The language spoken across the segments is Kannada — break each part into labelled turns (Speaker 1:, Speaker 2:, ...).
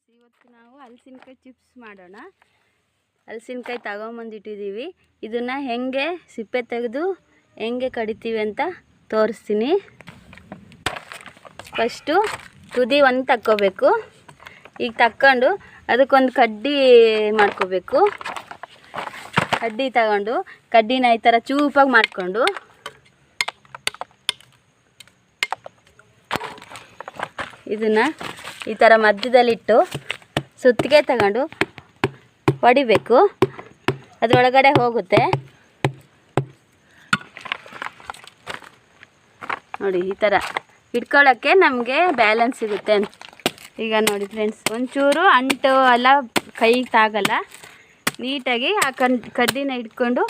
Speaker 1: ಫ್ರೆಂಡ್ಸ್, ಇವತ್ತು ನಾವು ಹಲಸಿನಕಾಯಿ ಚಿಪ್ಸ್ ಮಾಡೋಣ. ಹಲಸಿನಕಾಯಿ ತಗೊಂಬಂದಿಟ್ಟಿದ್ದೀವಿ. ಇದನ್ನು ಹೆಂಗೆ ಸಿಪ್ಪೆ ತೆಗೆದು ಹೆಂಗೆ ಕಡಿತೀವಿ ಅಂತ ತೋರಿಸ್ತೀನಿ. ಫಸ್ಟು ತುದಿ ಒಂದು ತಕ್ಕೋಬೇಕು. ಈಗ ತಕ್ಕೊಂಡು ಅದಕ್ಕೊಂದು ಕಡ್ಡಿ ಮಾಡ್ಕೋಬೇಕು. ಕಡ್ಡಿ ತಗೊಂಡು ಕಡ್ಡಿನ ಈ ಥರ ಚೂಪಾಗಿ ಮಾಡಿಕೊಂಡು ಇದನ್ನು ಈ ಥರ ಮಧ್ಯದಲ್ಲಿಟ್ಟು ಸುತ್ತಿಗೆ ತಗೊಂಡು ಹೊಡಿಬೇಕು. ಅದರೊಳಗಡೆ ಹೋಗುತ್ತೆ ನೋಡಿ. ಈ ಥರ ಇಟ್ಕೊಳ್ಳೋಕ್ಕೆ ನಮಗೆ ಬ್ಯಾಲೆನ್ಸ್ ಸಿಗುತ್ತೆ. ಈಗ ನೋಡಿ ಫ್ರೆಂಡ್ಸ್, ಒಂಚೂರು ಅಂಟು ಎಲ್ಲ ಕೈಗೆ ತಾಗಲ್ಲ. ನೀಟಾಗಿ ಆ ಕಡ್ಡಿನ ಇಟ್ಕೊಂಡು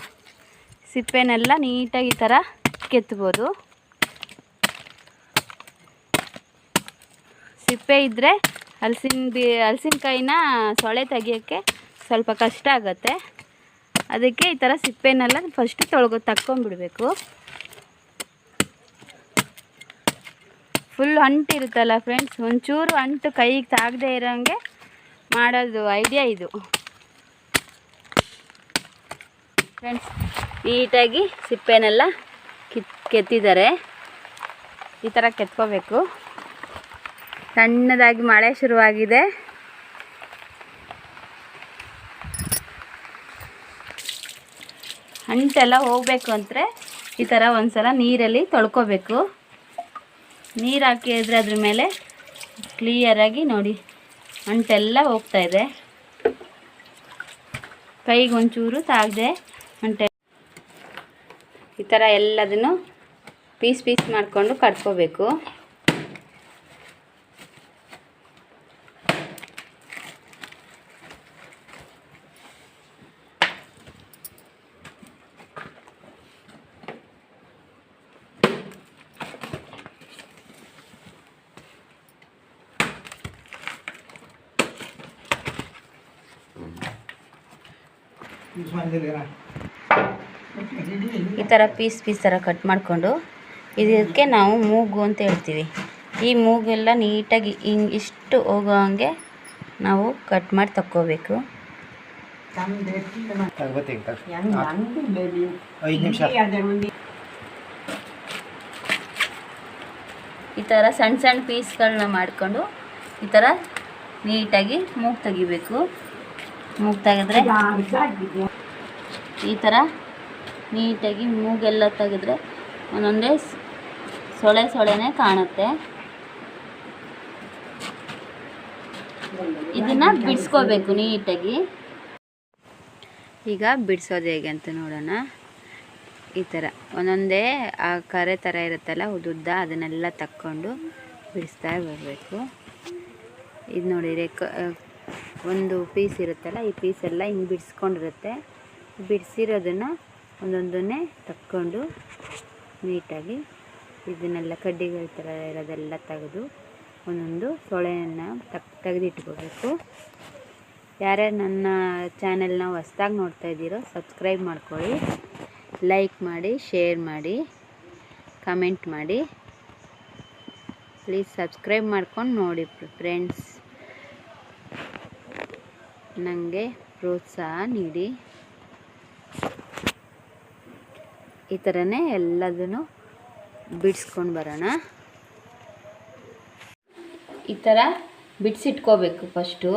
Speaker 1: ಸಿಪ್ಪೆನೆಲ್ಲ ನೀಟಾಗಿ ಈ ಥರ ಕೆತ್ತಬೋದು. ಸಿಪ್ಪೆ ಇದ್ದರೆ ಹಲಸಿನಕಾಯಿನ ಸೊಳೆ ತೆಗಿಯೋಕ್ಕೆ ಸ್ವಲ್ಪ ಕಷ್ಟ ಆಗುತ್ತೆ. ಅದಕ್ಕೆ ಈ ಥರ ಸಿಪ್ಪೆನೆಲ್ಲ ಫಸ್ಟ್ ತಕ್ಕೊಂಬಿಡಬೇಕು. ಫುಲ್ ಅಂಟಿರುತ್ತಲ್ಲ ಫ್ರೆಂಡ್ಸ್, ಒಂಚೂರು ಅಂಟು ಕೈಗೆ ತಾಗದೇ ಇರೋಂಗೆ ಮಾಡೋದು ಐಡಿಯಾ ಇದು ಫ್ರೆಂಡ್ಸ್. ನೀಟಾಗಿ ಸಿಪ್ಪೆನೆಲ್ಲ ಕೆತ್ತಿದ್ದಾರೆ. ಈ ಥರ ಕೆತ್ಕೋಬೇಕು. ಸಣ್ಣದಾಗಿ ಮಳೆ ಶುರುವಾಗಿದೆ. ಅಂಟೆಲ್ಲ ಹೋಗಬೇಕು ಅಂದರೆ ಈ ಥರ ಒಂದ್ಸಲ ನೀರಲ್ಲಿ ತೊಳ್ಕೊಬೇಕು. ನೀರು ಹಾಕಿದ್ರೆ ಅದ್ರ ಮೇಲೆ ಕ್ಲಿಯರಾಗಿ ನೋಡಿ ಅಂಟೆಲ್ಲ ಹೋಗ್ತಾಯಿದೆ. ಕೈಗೆ ಒಂಚೂರು ತಾಗದೆ ಅಂಟೆ. ಈ ಥರ ಎಲ್ಲದನ್ನು ಪೀಸ್ ಮಾಡಿಕೊಂಡು ಕಟ್ಕೋಬೇಕು. ಈ ಥರ ಪೀಸ್ ಥರ ಕಟ್ ಮಾಡಿಕೊಂಡು ಇದಕ್ಕೆ ನಾವು ಮೂಗು ಅಂತ ಹೇಳ್ತೀವಿ. ಈ ಮೂಗೆಲ್ಲ ನೀಟಾಗಿ ಹಿಂಗೆ ಇಷ್ಟು ಹೋಗೋ ಹಾಗೆ ನಾವು ಕಟ್ ಮಾಡಿ ತಕ್ಕೋಬೇಕು. ಈ ಥರ ಸಣ್ಣ ಪೀಸ್ಗಳನ್ನ ಮಾಡಿಕೊಂಡು ಈ ಥರ ನೀಟಾಗಿ ಮೂಗು ತೆಗಿಬೇಕು. ಮೂಗು ತೆಗೆದ್ರೆ ಈ ಥರ ನೀಟಾಗಿ ಮೂಗೆಲ್ಲ ತೆಗೆದ್ರೆ ಒಂದೊಂದೇ ಸೊಳೆನೇ ಕಾಣುತ್ತೆ. ಇದನ್ನು ಬಿಡಿಸ್ಕೋಬೇಕು ನೀಟಾಗಿ. ಈಗ ಬಿಡಿಸೋದು ಹೇಗೆ ಅಂತ ನೋಡೋಣ. ಈ ಥರ ಒಂದೊಂದೇ ಆ ಕರೆ ಥರ ಇರುತ್ತಲ್ಲ ಉದ್ದುದ್ದ, ಅದನ್ನೆಲ್ಲ ತಕ್ಕೊಂಡು ಬಿಡಿಸ್ತಾ ಬರಬೇಕು. ಇದು ನೋಡಿ, ಒಂದು ಪೀಸ್ ಇರುತ್ತಲ್ಲ, ಈ ಪೀಸೆಲ್ಲ ಹಿಂಗೆ ಬಿಡಿಸ್ಕೊಂಡಿರುತ್ತೆ. ಬಿಡಿಸಿರೋದನ್ನು ಒಂದೊಂದನ್ನೇ ತಕ್ಕೊಂಡು ನೀಟಾಗಿ ಇದನ್ನೆಲ್ಲ ಕಡ್ಡಿಗಳ ಥರ ಇರೋದೆಲ್ಲ ತೆಗೆದು ಒಂದೊಂದು ಸೊಳೆಯನ್ನು ತೆಗೆದಿಟ್ಕೋಬೇಕು. ಯಾರ್ಯಾರು ನನ್ನ ಚಾನೆಲ್ನ ಹೊಸ್ದಾಗಿ ನೋಡ್ತಾ ಇದ್ದೀರೋ ಸಬ್ಸ್ಕ್ರೈಬ್ ಮಾಡ್ಕೊಳ್ಳಿ, ಲೈಕ್ ಮಾಡಿ, ಶೇರ್ ಮಾಡಿ, ಕಮೆಂಟ್ ಮಾಡಿ. ಪ್ಲೀಸ್ ಸಬ್ಸ್ಕ್ರೈಬ್ ಮಾಡ್ಕೊಂಡು ನೋಡಿ ಫ್ರೆಂಡ್ಸ್. ನನಗೆ ಪ್ರೋತ್ಸಾಹ ನೀಡಿ. ಈ ಥರನೇ ಎಲ್ಲದನ್ನು ಬಿಡಿಸ್ಕೊಂಡು ಬರೋಣ. ಈ ಥರ ಬಿಡಿಸಿಟ್ಕೋಬೇಕು. ಫಸ್ಟು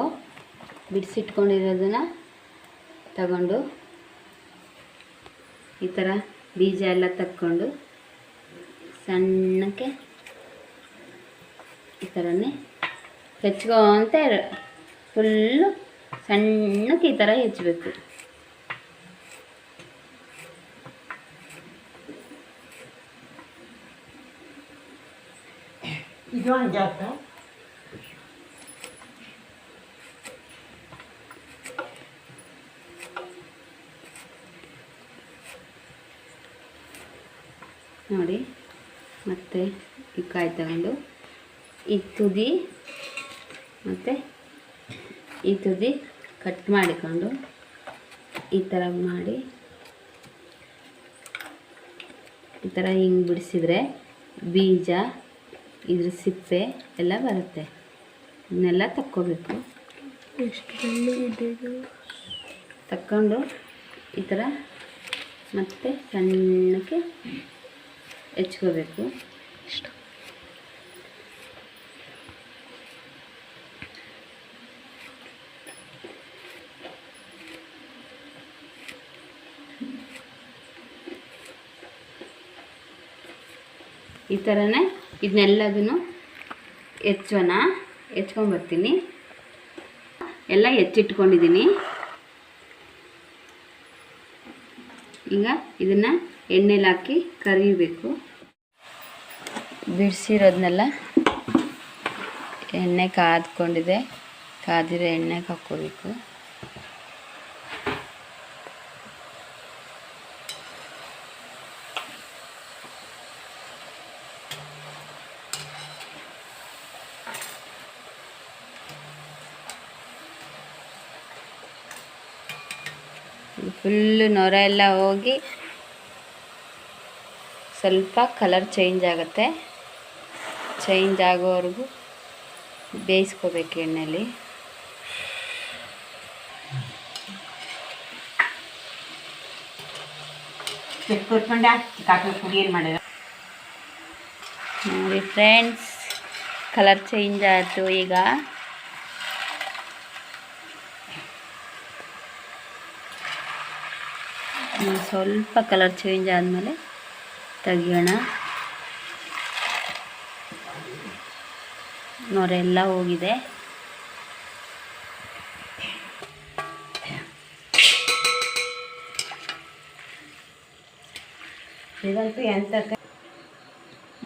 Speaker 1: ಬಿಡಿಸಿಟ್ಕೊಂಡಿರೋದನ್ನು ತಗೊಂಡು ಈ ಥರ ಬೀಜ ಎಲ್ಲ ತಕ್ಕೊಂಡು ಸಣ್ಣಕ್ಕೆ ಈ ಥರನೇ ಹೆಚ್ಕೊಂತ ಫುಲ್ಲು ಸಣ್ಣಕ್ಕೆ ಈ ಥರ ಹೆಚ್ಚಬೇಕು. ಇದು ಜಾತ ನೋಡಿ. ಮತ್ತು ಈ ಕಾಯಿ ತಗೊಂಡು ಈ ತುದಿ ಮತ್ತು ಈ ತುದಿ ಕಟ್ ಮಾಡಿಕೊಂಡು ಈ ಥರ ಮಾಡಿ ಈ ಥರ ಹಿಂಗೆ ಬಿಡಿಸಿದ್ರೆ ಬೀಜ ಇದ್ರ ಸಿಪ್ಪೆ ಎಲ್ಲ ಬರುತ್ತೆ. ಇದನ್ನೆಲ್ಲ ತಕ್ಕೋಬೇಕು. ತಕ್ಕೊಂಡು ಈ ಥರ ಮತ್ತೆ ಸಣ್ಣಕ್ಕೆ ಹೆಚ್ಕೋಬೇಕು. ಈ ಥರನೇ ಇದನ್ನೆಲ್ಲದನ್ನು ಹೆಚ್ಕೊಂಡ್ಬರ್ತೀನಿ. ಎಲ್ಲ ಹೆಚ್ಚಿಟ್ಕೊಂಡಿದ್ದೀನಿ. ಈಗ ಇದನ್ನು ಎಣ್ಣೆಲಿ ಹಾಕಿ ಕರಿಬೇಕು. ಬಿಡಿಸಿರೋದನ್ನೆಲ್ಲ ಎಣ್ಣೆ ಕಾದ್ಕೊಂಡಿದೆ, ಕಾದಿರೋ ಎಣ್ಣೆಗೆ ಹಾಕ್ಕೋಬೇಕು. ಫುಲ್ಲು ನೊರ ಎಲ್ಲ ಹೋಗಿ ಸ್ವಲ್ಪ ಕಲರ್ ಚೇಂಜ್ ಆಗುತ್ತೆ. ಚೇಂಜ್ ಆಗೋವರೆಗೂ ಬೇಯಿಸ್ಕೋಬೇಕು ಎಣ್ಣೆಲಿ. ನೋಡಿ ಫ್ರೆಂಡ್ಸ್, ಕಲರ್ ಚೇಂಜ್ ಆಯಿತು. ಈಗ ಸ್ವಲ್ಪ ಕಲರ್ ಚೇಂಜ್ ಆದಮೇಲೆ ತೆಗಿಯೋಣ. ನೊರೆಲ್ಲ ಹೋಗಿದೆ.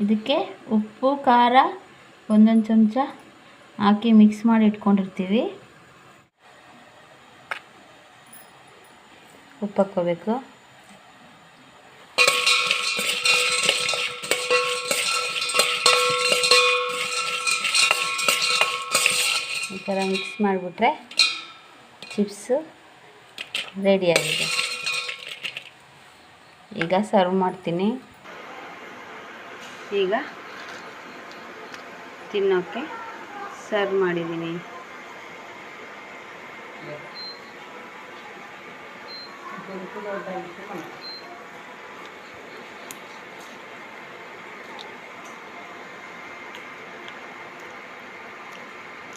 Speaker 1: ಇದಕ್ಕೆ ಉಪ್ಪು ಖಾರ ಒಂದೊಂದು ಚಮಚ ಹಾಕಿ ಮಿಕ್ಸ್ ಮಾಡಿ ಇಟ್ಕೊಂಡಿರ್ತೀವಿ. ಉಪ್ಪು ಹಾಕ್ಕೋಬೇಕು. ಈ ಥರ ಮಿಕ್ಸ್ ಮಾಡಿಬಿಟ್ರೆ ಚಿಪ್ಸು ರೆಡಿಯಾಗಿದೆ. ಈಗ ಸರ್ವ್ ಮಾಡ್ತೀನಿ. ಈಗ ತಿನ್ನೋಕ್ಕೆ ಸರ್ವ್ ಮಾಡಿದ್ದೀನಿ.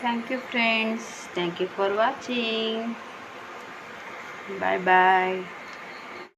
Speaker 1: Thank you friends. Thank you for watching. Bye bye.